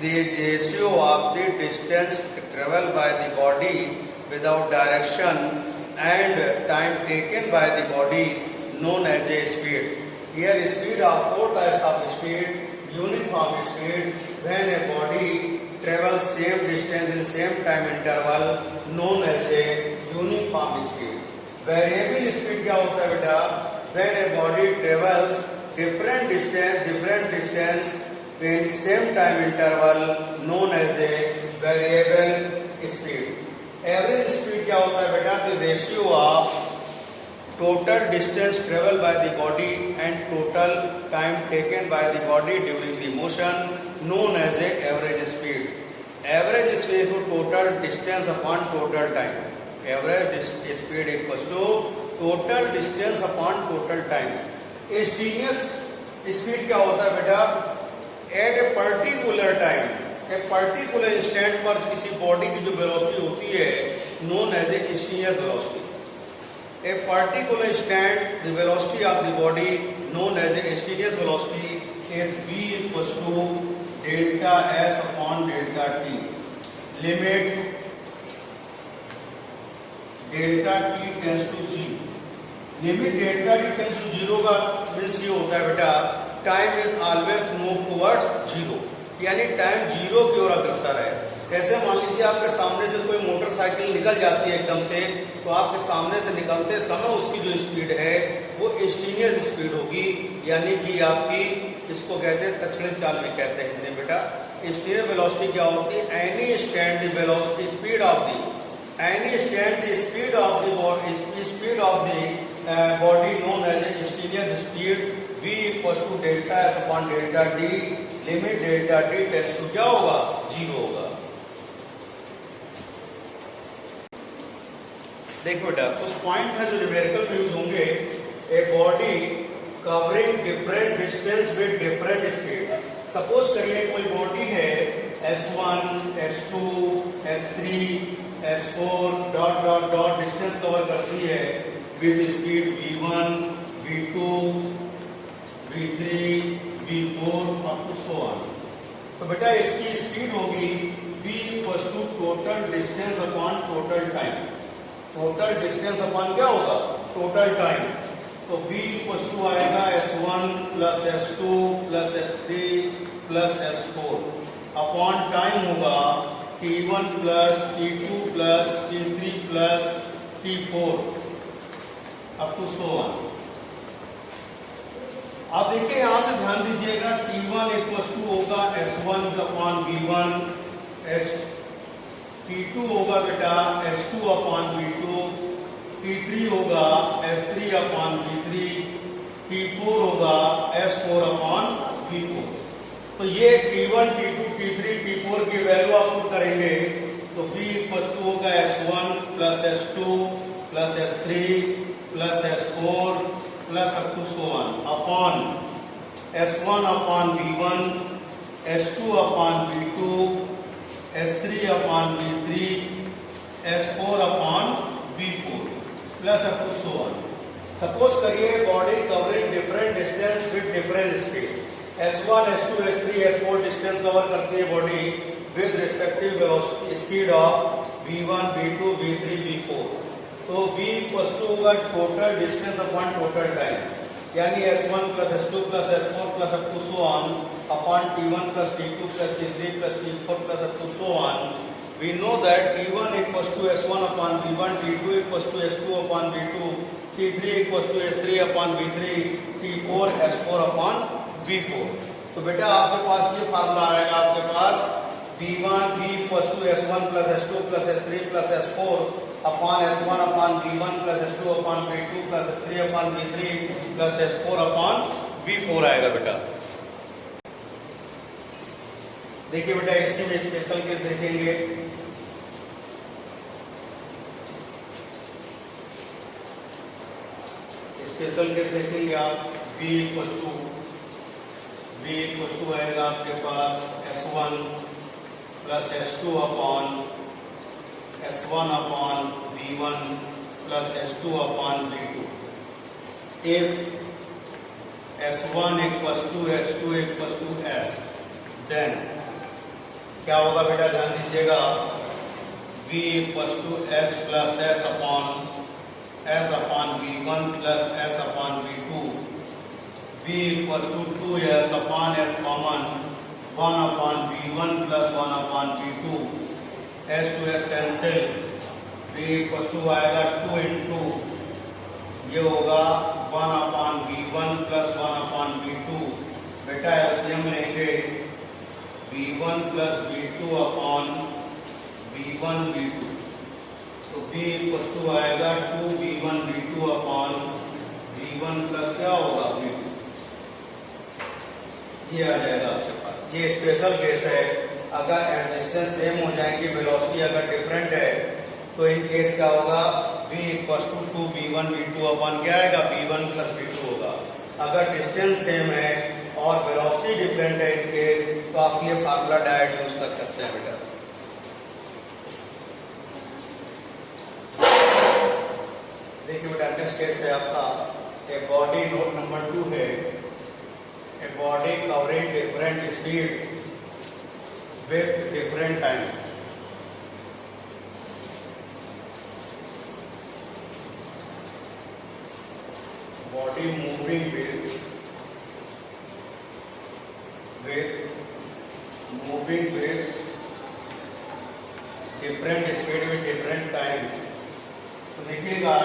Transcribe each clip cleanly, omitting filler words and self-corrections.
the ratio of the distance traveled by the body without direction and time taken by the body known as a speed. Here speed of four types of speed. Uniform speed, when a body travels same distance in same time interval, known as a uniform speed. Variable speed क्या होता है बेटा? When a body travels different distance in same time interval, known as a variable speed. Average speed क्या होता है बेटा? The ratio of total distance traveled by the body and total time taken by the body during the motion, known as a average speed. Average speed to total distance upon total time. Average speed equals to total distance upon total time. Instantaneous speed क्या होता है बेटा? At a particular time, a particular instant पर किसी body की जो velocity होती है, known as a instantaneous velocity. A particular instant, the velocity of the body, known as the instantaneous velocity, is v equals to delta s upon delta t. Limit delta t tends to 0. Limit delta t tends to 0 का means ये होता है बेटा, time is always move towards 0, यानी time 0 की ओर अग्रसर है. ऐसे मान लीजिए आपके सामने से कोई मोटरसाइकिल निकल जाती है एकदम से, तो आपके सामने से निकलते समय उसकी जो स्पीड है वो इंस्टेंटेनियस स्पीड होगी, यानी कि आपकी इसको कहते हैं तत्क्षणिक चाल भी कहते हैं हिंदी बेटा. इंस्टेंटेनियस वेलोसिटी क्या होती है? Any instant the velocity speed of the any instant the speed of the body known as instantaneous speed v equals to delta s upon delta d. Limit delta t tends to क्या होगा? 0 होगा. देखो बेटा, कुछ point है जो numerical में use होंगे. A body covering different distance with different speed. Suppose करिए कोई बॉडी है s1, s2, s3, s4 dot dot dot distance cover करती है with speed v1, v2, v3, v4 up to so on. तो बेटा इसकी स्पीड होगी v equals to total distance upon total time. Total distance upon क्या होगा? Total time. तो v equals to आएगा s1 plus s2 plus s3 plus s4 upon time होगा t1 plus t2 plus t3 plus t4 up to so on. आप देखिए यहां से ध्यान दीजिएगा, t1 इक्वल्स टू होगा s1 अपॉन v1, t2 होगा बेटा s2 अपॉन v2, t3 होगा s3 अपॉन v3, t4 होगा s4 अपॉन v4. तो ये t1, t2, t3, t4 की वैल्यू आप पुट करेंगे तो v इक्वल्स टू होगा s1 plus s2 plus s3 plus s4 plus up to so on upon s1 upon v1, s2 upon v2, s3 upon v3, s4 upon v4 plus up to so on. Suppose करिए body covering different distance with different speed. s1, s2, s3, s4 distance cover करती है body with respective velocity speed of v1, v2, v3, v4. तो v equals to होगा total distance upon total time. यानी S1 plus S2 plus S4 plus up to so on upon T1 plus T2 plus T3 plus T4 plus up to so on. We know that T1 equals to S1 upon V1, T2 equals to S2 upon V2, T3 equals to S3 upon V3, T4 S4 upon V4. तो बेटा आपके पास ये formula आएगा आपके पास V1 V equals to S1 plus S2 plus S3 plus S4 upon S1 upon V1 plus S2 upon V2 plus S3 upon V3 plus S4 upon V4 आएगा बेटा। देखिए बेटा इसी में स्पेशल केस देखेंगे। स्पेशल केस देखेंगे आप V equal to आएगा आपके पास S1 plus S2 upon S1 upon V1 plus S2 upon V2. If S1 equals to S2 equals to S, then क्या होगा बेटा ध्यान दीजिएगा V equals to S plus S upon V1 plus S upon V2. V equals to 2S upon S common 1 upon V1 plus 1 upon V2. S to S cancel, V equal to आएगा 2 into ये होगा 1 upon V1 plus 1 upon V2। बेटा LCM लेंगे V1 plus V2 upon V1 V2, तो V equal to आएगा 2V1 V2 upon V1 plus क्या होगा V2, ये आ जाएगा आपके पास। ये स्पेशल केस है। अगर डिस्टेंस सेम हो जाएंगे, वेलोसिटी अगर डिफरेंट है, तो इन केस क्या होगा V equal to 2V1 V2 upon क्या आएगा V1 प्लस V2 होगा। अगर डिस्टेंस सेम है और वेलोसिटी डिफरेंट है इन केस, तो आप ये फार्मूला डायरेक्ट यूज कर सकते हैं बेटा। देखिए बेटा नेक्स्ट केस है आपका ए बॉडी, नोट नंबर 2 है ए body covering different speed with different time. Body moving with different speed with different time. तो देखिएगा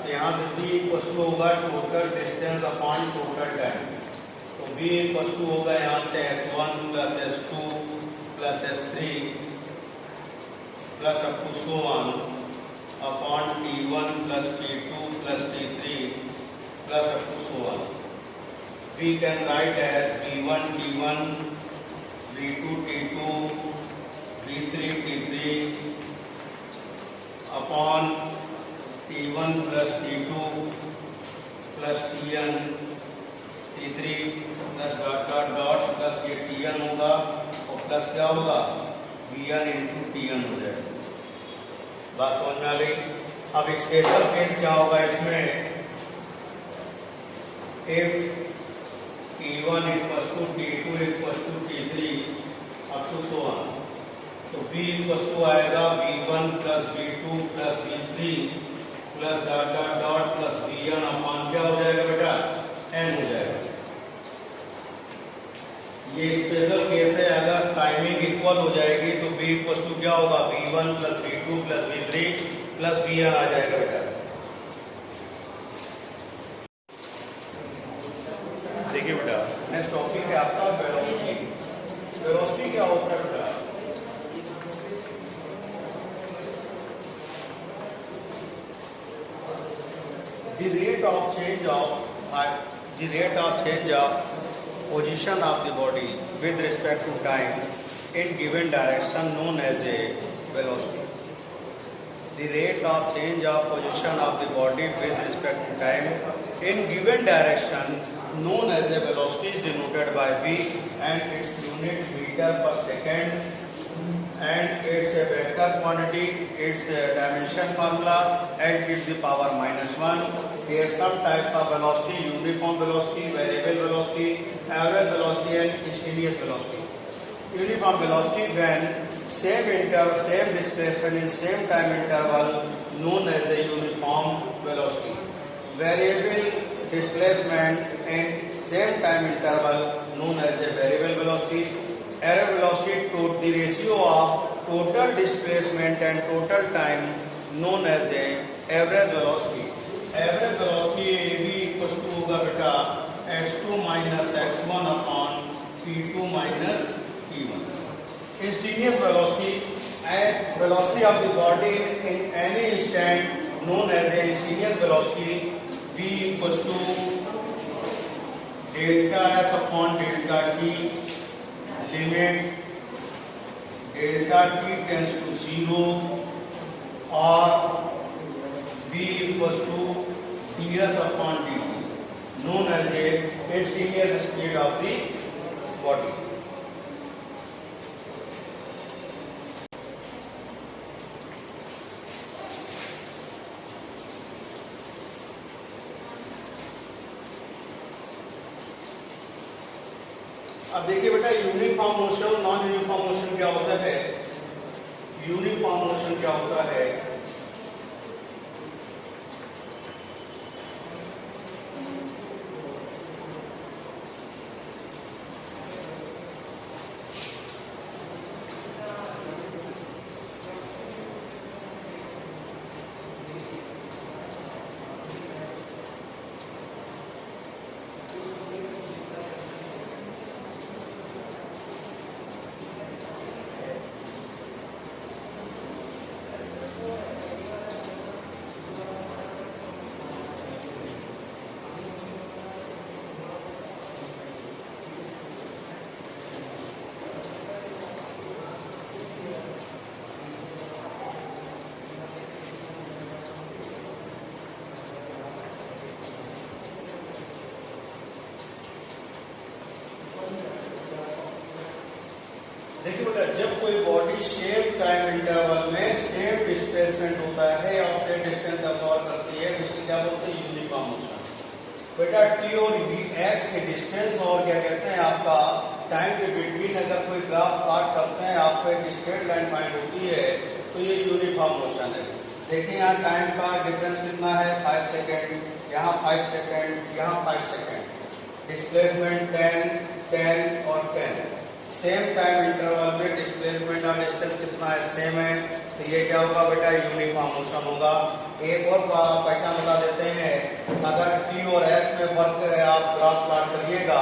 यहाँ से V इक्वल टू होगा total distance upon total time. तो V इक्वल टू होगा यहाँ से S1 plus S2 plus S3 plus up to so on upon T1 plus T2 plus T3 plus up to so on. We can write as V1 T1, V2 T2, V3 T3 upon T1 plus T2 plus Tn T3 plus dot dot dot plus ये Tn होगा और plus क्या होगा Vn into Tn हो जाएगा। बात समझ में आ गई। अब स्पेशल केस क्या होगा इसमें, if T1 equals to T2 equals to T3 up to so on, तो V equals to आएगा V1 plus V2 plus V3 plus dot dot dot plus Vn upon क्या हो जाएगा बेटा n हो जाएगा। ये स्पेशल केस है। अगर टाइमिंग इक्वल हो जाएगी तो V इक्वल टू क्या होगा V1 plus V2 plus V3 plus Vn आ जाएगा बेटा। देखिए बेटा नेक्स्ट टॉपिक है आपका वेलोसिटी। वेलोसिटी क्या होता है बेटा, the rate of change of position of the body with respect to time in given direction known as a velocity. The rate of change of position of the body with respect to time in given direction known as a velocity is denoted by V and its unit meter per second, and its a vector quantity, its dimension formula and its the power -1. Here some types of velocity: uniform velocity, variable velocity, average velocity and instantaneous velocity. Uniform velocity when same displacement in same time interval known as a uniform velocity. Variable displacement same time interval known as a variable velocity. Error velocity to the ratio of total displacement and total time known as a average velocity. Average velocity AB equals to होगा बेटा x2 minus x1 upon p2 minus p1. Instantaneous velocity and velocity of the body in any instant known as a instantaneous velocity v equals to delta s upon delta t, limit delta t tends to 0 or v equals to ds upon dt, known as a instantaneous speed of the body. अब देखिए बेटा uniform motion non uniform motion क्या होता है। Uniform motion क्या होता है, देखिए बेटा जब कोई बॉडी सेम टाइम इंटरवल में सेम डिस्प्लेसमेंट होता है और सेम डिस्टेंस कवर करती है तो उसको क्या बोलते हैं, यूनिफॉर्म मोशन। बेटा टी और एक्स के डिस्टेंस और क्या कहते हैं आपका टाइम के बिटवीन अगर कोई ग्राफ प्लॉट करते हैं आपको एक स्ट्रेट लाइन फाइंड होती है तो ये यूनिफॉर्म मोशन है। देखिए यहाँ टाइम का डिफरेंस कितना है 5 सेकेंड, यहाँ 5 सेकेंड, यहाँ 5 सेकेंड, डिस्प्लेसमेंट 10, 10 और 10। सेम टाइम इंटरवल में डिस्प्लेसमेंट और डिस्टेंस कितना है, सेम है, तो ये क्या होगा बेटा यूनिफॉर्म मोशन होगा। एक और पहचान बता देते हैं, अगर टी और एस में वर्क आप ग्राफ प्लॉट करिएगा,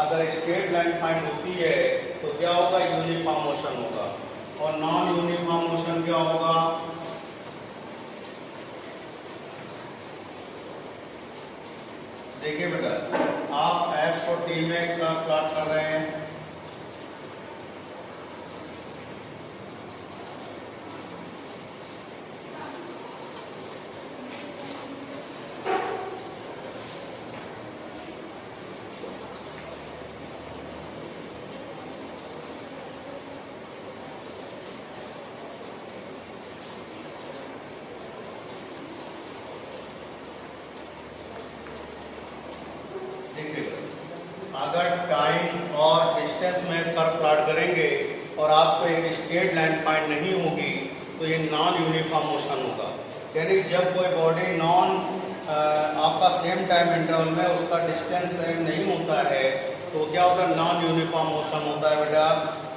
अगर स्ट्रेट लाइन फाइंड होती है तो क्या होगा, यूनिफॉर्म मोशन होगा। और नॉन यूनिफॉर्म मोशन क्या होगा, देखिए बेटा आप एक्स और टी में प्लॉट कर रहे हैं, अगर टाइम और डिस्टेंस में कर्व प्लॉट करेंगे और आपको एक स्ट्रेट लाइन फाइंड नहीं होगी तो ये नॉन यूनिफॉर्म मोशन होगा। यानी जब कोई बॉडी नॉन आपका सेम टाइम इंटरवल में उसका डिस्टेंस सेम नहीं होता है तो क्या होता है, नॉन यूनिफॉर्म मोशन होता है बेटा।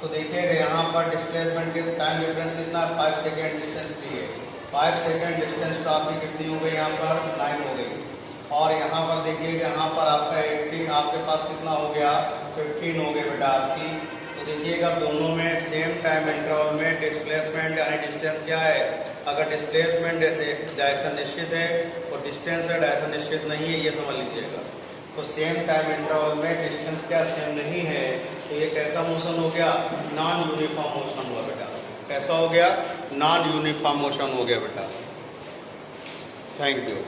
तो देखिएगा यहाँ पर डिस्प्लेसमेंट के टाइम डिफरेंस कितना है, 5 सेकेंड डिस्टेंस भी है, 5 सेकेंड डिस्टेंस तो आपकी कितनी हो गई, यहाँ पर 9 हो गई। और यहाँ पर देखिएगा यहाँ पर आपका 18, आपके पास कितना हो गया, 15 हो गए बेटा आपकी। तो देखिएगा दोनों में सेम टाइम इंटरवल में डिस्प्लेसमेंट यानी डिस्टेंस क्या है, अगर डिस्प्लेसमेंट जैसे डायरेक्शन निश्चित है और डिस्टेंस का डायरेक्शन निश्चित नहीं है, ये समझ लीजिएगा। तो सेम टाइम इंटरवल में डिस्टेंस क्या सेम नहीं है तो ये कैसा मोशन हो गया, नॉन यूनिफॉर्म मोशन हुआ बेटा। कैसा हो गया, नॉन यूनिफॉर्म मोशन हो गया बेटा। Thank you.